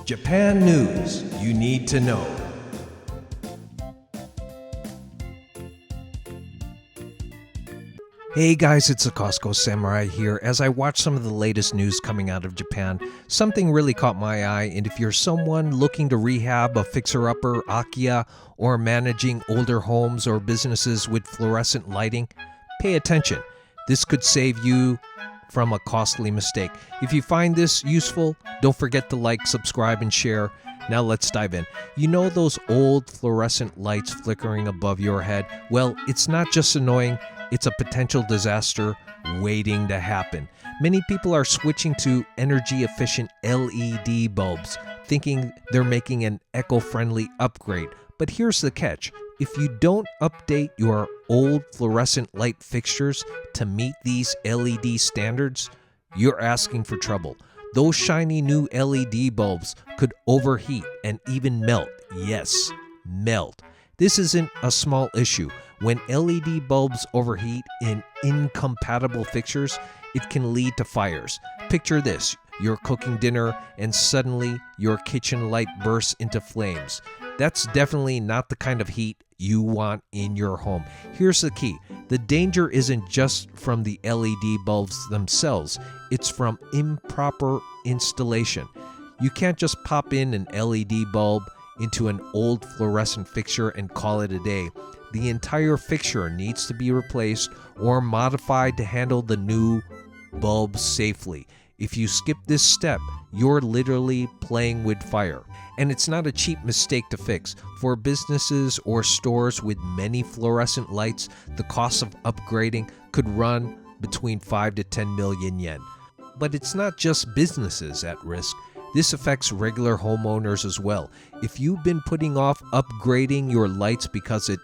Japan news you need to know. Hey guys, it's the Costco Samurai here. As I watch some of the latest news coming out of Japan, something really caught my eye, and if you're someone looking to rehab a fixer-upper, Akiya, or managing older homes or businesses with fluorescent lighting, pay attention. This could save you from a costly mistake. If you find this useful, don't forget to like, subscribe, and share. Now let's dive in. You know those old fluorescent lights flickering above your head? Well, it's not just annoying, it's a potential disaster waiting to happen. Many people are switching to energy-efficient LED bulbs, thinking they're making an eco-friendly upgrade. But here's the catch. If you don't update your old fluorescent light fixtures to meet these LED standards, you're asking for trouble. Those shiny new LED bulbs could overheat and even melt. Yes, melt. This isn't a small issue. When LED bulbs overheat in incompatible fixtures, it can lead to fires. Picture this. You're cooking dinner and suddenly your kitchen light bursts into flames. That's definitely not the kind of heat you want in your home. Here's the key. The danger isn't just from the LED bulbs themselves. It's from improper installation. You can't just pop in an LED bulb into an old fluorescent fixture and call it a day. The entire fixture needs to be replaced or modified to handle the new bulb safely. If you skip this step, you're literally playing with fire. And it's not a cheap mistake to fix. For businesses or stores with many fluorescent lights, the cost of upgrading could run between 5 to 10 million yen. But it's not just businesses at risk. This affects regular homeowners as well. If you've been putting off upgrading your lights because it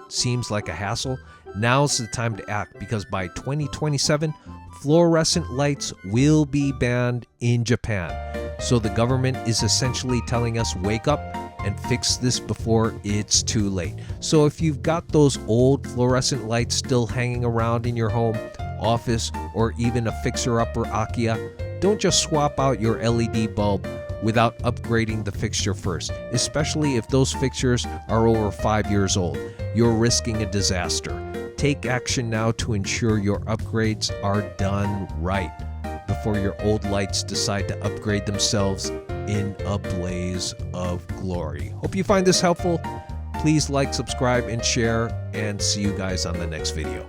seems like a hassle, now's the time to act, because by 2027, fluorescent lights will be banned in Japan. So the government is essentially telling us, wake up and fix this before it's too late. So if you've got those old fluorescent lights still hanging around in your home, office, or even a fixer-upper Akiya, don't just swap out your LED bulb without upgrading the fixture first, especially if those fixtures are over 5 years old. You're risking a disaster. Take action now to ensure your upgrades are done right before your old lights decide to upgrade themselves in a blaze of glory. Hope you find this helpful. Please like, subscribe, and share, and see you guys on the next video.